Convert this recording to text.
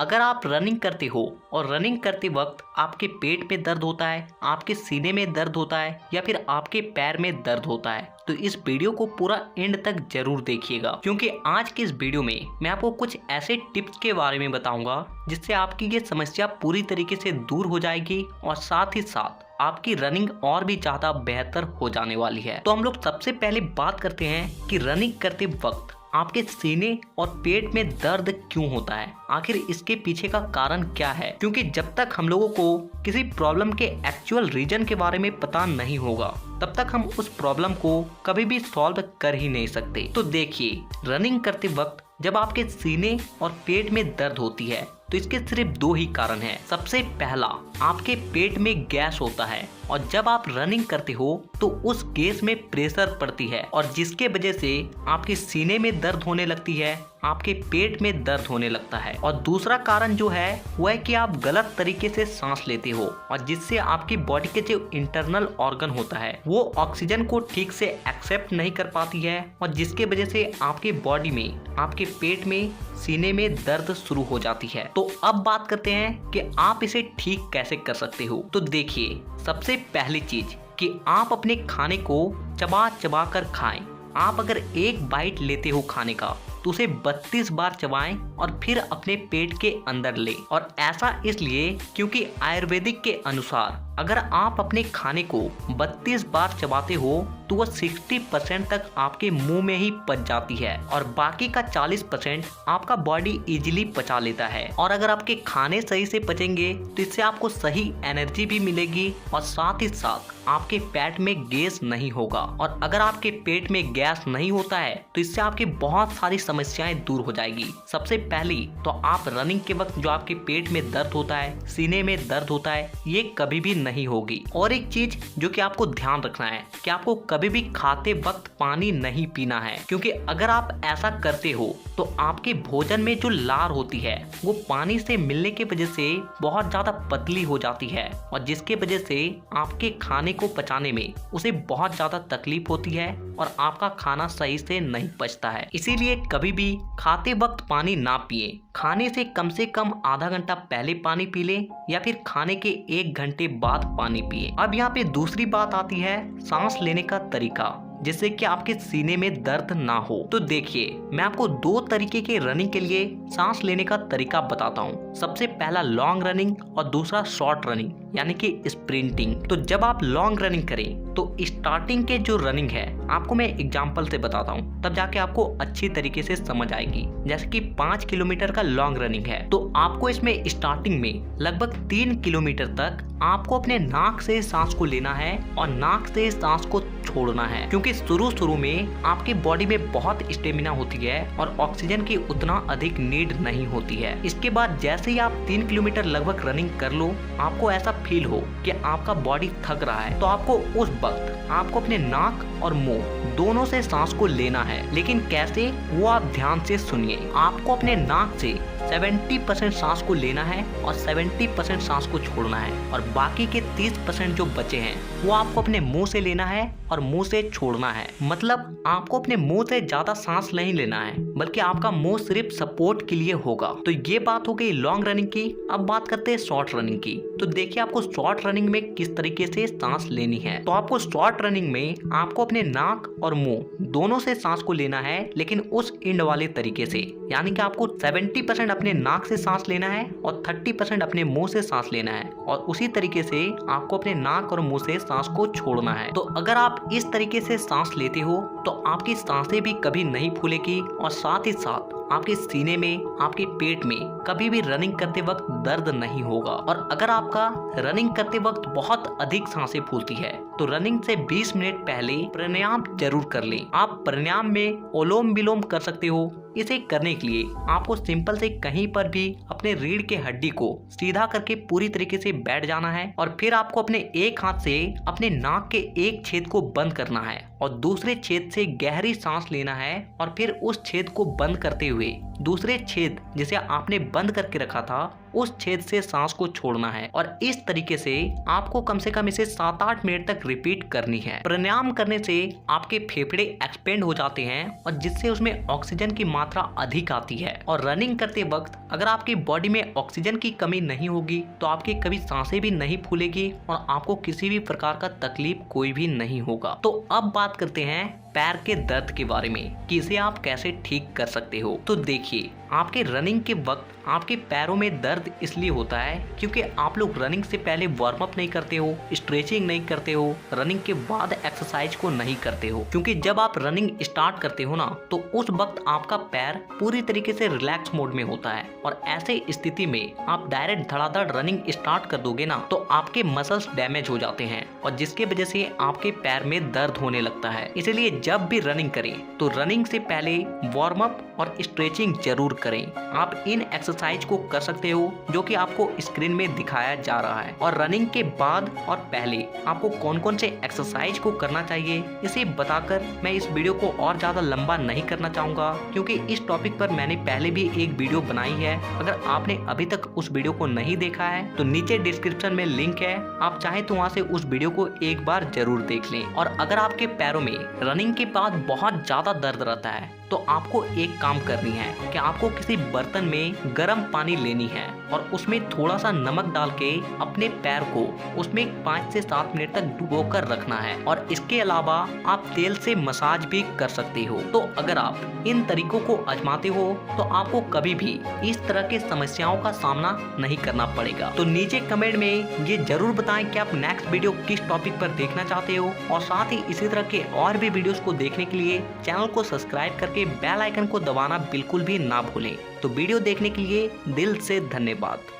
अगर आप रनिंग करते हो और रनिंग करते वक्त आपके पेट में दर्द होता है, आपके सीने में दर्द होता है या फिर आपके पैर में दर्द होता है, तो इस वीडियो को पूरा एंड तक जरूर देखिएगा, क्योंकि आज की इस वीडियो में मैं आपको कुछ ऐसे टिप्स के बारे में बताऊंगा जिससे आपकी ये समस्या पूरी तरीके से दूर हो जाएगी और साथ ही साथ आपकी रनिंग और भी ज्यादा बेहतर हो जाने वाली है। तो हम लोग सबसे पहले बात करते हैं कि रनिंग करते वक्त आपके सीने और पेट में दर्द क्यों होता है, आखिर इसके पीछे का कारण क्या है। क्योंकि जब तक हम लोगों को किसी प्रॉब्लम के एक्चुअल रीजन के बारे में पता नहीं होगा तब तक हम उस प्रॉब्लम को कभी भी सॉल्व कर ही नहीं सकते। तो देखिए, रनिंग करते वक्त जब आपके सीने और पेट में दर्द होती है तो इसके सिर्फ दो ही कारण हैं। सबसे पहला, आपके पेट में गैस होता है और जब आप रनिंग करते हो तो उस गैस में प्रेशर पड़ती है और जिसके वजह से आपके सीने में दर्द होने लगती है, आपके पेट में दर्द होने लगता है। और दूसरा कारण जो है वो है कि आप गलत तरीके से सांस लेते हो और जिससे आपकी बॉडी के जो इंटरनल ऑर्गन होता है वो ऑक्सीजन को ठीक से एक्सेप्ट नहीं कर पाती है और जिसके वजह से आपकी बॉडी में, आपके पेट में, सीने में दर्द शुरू हो जाती है। तो अब बात करते हैं कि आप इसे ठीक कैसे कर सकते हो। तो देखिए, सबसे पहली चीज कि आप अपने खाने को चबा चबा कर खाएं। आप अगर एक बाइट लेते हो खाने का तो उसे 32 बार चबाएं और फिर अपने पेट के अंदर लें। और ऐसा इसलिए क्योंकि आयुर्वेदिक के अनुसार अगर आप अपने खाने को 32 बार चबाते हो तो वह 60% तक आपके मुंह में ही पच जाती है और बाकी का 40% आपका बॉडी इजीली पचा लेता है। और अगर आपके खाने सही से पचेंगे तो इससे आपको सही एनर्जी भी मिलेगी और साथ ही साथ आपके पेट में गैस नहीं होगा। और अगर आपके पेट में गैस नहीं होता है तो इससे आपकी बहुत सारी समस्याएं दूर हो जाएगी। सबसे पहली तो आप रनिंग के वक्त जो आपके पेट में दर्द होता है, सीने में दर्द होता है, ये कभी भी नहीं होगी। और एक चीज जो कि आपको ध्यान रखना है कि आपको कभी भी खाते वक्त पानी नहीं पीना है, क्योंकि अगर आप ऐसा करते हो तो आपके भोजन में जो लार होती है वो पानी से मिलने की वजह से बहुत ज्यादा पतली हो जाती है और जिसके वजह से आपके खाने को पचाने में उसे बहुत ज्यादा तकलीफ होती है और आपका खाना सही से नहीं पचता है। इसीलिए कभी भी खाते वक्त पानी ना पिए। खाने से कम आधा घंटा पहले पानी पी लें या फिर खाने के 1 घंटे बाद पानी पिए। अब यहाँ पे दूसरी बात आती है सांस लेने का तरीका, जिससे कि आपके सीने में दर्द ना हो। तो देखिए, मैं आपको 2 तरीके के रनिंग के लिए सांस लेने का तरीका बताता हूँ। सबसे पहला लॉन्ग रनिंग और दूसरा शॉर्ट रनिंग यानी कि स्प्रिंटिंग। तो जब आप लॉन्ग रनिंग करें तो स्टार्टिंग के जो रनिंग है आपको मैं एग्जांपल से बताता हूँ, तब जाके आपको अच्छी तरीके से समझ आएगी। जैसे कि 5 किलोमीटर का लॉन्ग रनिंग है तो आपको इसमें स्टार्टिंग में लगभग 3 किलोमीटर तक आपको अपने नाक से सांस को लेना है और नाक से सांस को छोड़ना है, क्योंकि शुरू में आपकी बॉडी में बहुत स्टेमिना होती है और ऑक्सीजन की उतना अधिक नीड नहीं होती है। इसके बाद जैसे ही आप 3 किलोमीटर लगभग रनिंग कर लो, आपको ऐसा फील हो कि आपका बॉडी थक रहा है, तो आपको उस वक्त आपको अपने नाक और मुंह दोनों से सांस को लेना है। लेकिन कैसे, वो आप ध्यान से सुनिए। आपको अपने नाक से 70% सांस को लेना है और 70% सांस को छोड़ना है और बाकी के 30% जो बचे हैं वो आपको अपने मुंह से लेना है और मुंह से छोड़ना है। मतलब आपको अपने मुंह से ज्यादा सांस नहीं लेना है, बल्कि आपका मुंह सिर्फ सपोर्ट के लिए होगा। तो ये बात हो गई लॉन्ग रनिंग की। अब बात करते हैं शॉर्ट रनिंग की। तो देखिए, आपको शॉर्ट रनिंग में किस तरीके से सांस लेनी है। तो आपको शॉर्ट रनिंग में आपको अपने नाक और मुंह दोनों से सांस को लेना है, लेकिन उस एंड वाले तरीके से, यानी कि आपको 70% अपने नाक से सांस लेना है और 30% अपने मुंह से सांस लेना है और उसी तरीके से आपको अपने नाक और मुंह से सांस को छोड़ना है। तो अगर आप इस तरीके से सांस लेते हो तो आपकी सांसें भी कभी नहीं फूलेगी और साथ ही साथ आपके सीने में, आपके पेट में कभी भी रनिंग करते वक्त दर्द नहीं होगा। और अगर आपका रनिंग करते वक्त बहुत अधिक सांसें फूलती है तो रनिंग से 20 मिनट पहले प्राणायाम जरूर कर लें। आप प्राणायाम में ओलोम विलोम कर सकते हो। इसे करने के लिए आपको सिंपल से कहीं पर भी अपने रीढ़ के हड्डी को सीधा करके पूरी तरीके से बैठ जाना है और फिर आपको अपने एक हाथ से अपने नाक के एक छेद को बंद करना है और दूसरे छेद से गहरी सांस लेना है और फिर उस छेद को बंद करते हुए दूसरे छेद जिसे आपने बंद करके रखा था उस छेद से सांस को छोड़ना है। और इस तरीके से आपको कम से कम इसे 7-8 मिनट तक रिपीट करनी है। प्राणायाम करने से आपके फेफड़े एक्सपेंड हो जाते हैं और जिससे उसमें ऑक्सीजन की मात्रा अधिक आती है। और रनिंग करते वक्त अगर आपकी बॉडी में ऑक्सीजन की कमी नहीं होगी तो आपकी कभी सांसें भी नहीं फूलेगी और आपको किसी भी प्रकार का तकलीफ कोई भी नहीं होगा। तो अब बात करते हैं पैर के दर्द के बारे में कि इसे आप कैसे ठीक कर सकते हो। तो देखिए, आपके रनिंग के वक्त आपके पैरों में दर्द इसलिए होता है क्योंकि आप लोग रनिंग से पहले वार्म अप नहीं करते हो, स्ट्रेचिंग नहीं करते हो, रनिंग के बाद एक्सरसाइज को नहीं करते हो। क्योंकि जब आप रनिंग स्टार्ट करते हो ना तो उस वक्त आपका पैर पूरी तरीके से रिलैक्स मोड में होता है और ऐसे स्थिति में आप डायरेक्ट धड़ाधड़ रनिंग स्टार्ट कर दोगे ना तो आपके मसल्स डैमेज हो जाते हैं और जिसके वजह से आपके पैर में दर्द होने लगता है। इसलिए जब भी रनिंग करें तो रनिंग से पहले वार्म अप और स्ट्रेचिंग जरूर करें। आप इन एक्सरसाइज को कर सकते हो जो कि आपको स्क्रीन में दिखाया जा रहा है। और रनिंग के बाद और पहले आपको कौन कौन से एक्सरसाइज को करना चाहिए इसे बताकर मैं इस वीडियो को और ज्यादा लंबा नहीं करना चाहूंगा, क्योंकि इस टॉपिक पर मैंने पहले भी एक वीडियो बनाई है। अगर आपने अभी तक उस वीडियो को नहीं देखा है तो नीचे डिस्क्रिप्शन में लिंक है, आप चाहे तो वहाँ से उस वीडियो को एक बार जरूर देख लें। और अगर आपके पैरों में रनिंग के बाद बहुत ज्यादा दर्द रहता है तो आपको एक काम करनी है कि आपको किसी बर्तन में गर्म पानी लेनी है और उसमें थोड़ा सा नमक डाल के अपने पैर को उसमें 5 से 7 मिनट तक डुबोकर रखना है। और इसके अलावा आप तेल से मसाज भी कर सकते हो। तो अगर आप इन तरीकों को आजमाते हो तो आपको कभी भी इस तरह की समस्याओं का सामना नहीं करना पड़ेगा। तो नीचे कमेंट में ये जरूर बताएं कि आप नेक्स्ट वीडियो किस टॉपिक पर देखना चाहते हो और साथ ही इसी तरह के और भी वीडियोस को देखने के लिए चैनल को सब्सक्राइब करके बेल आइकन को दबाना बिल्कुल भी ना भूलें। तो वीडियो देखने के लिए दिल से धन्यवाद।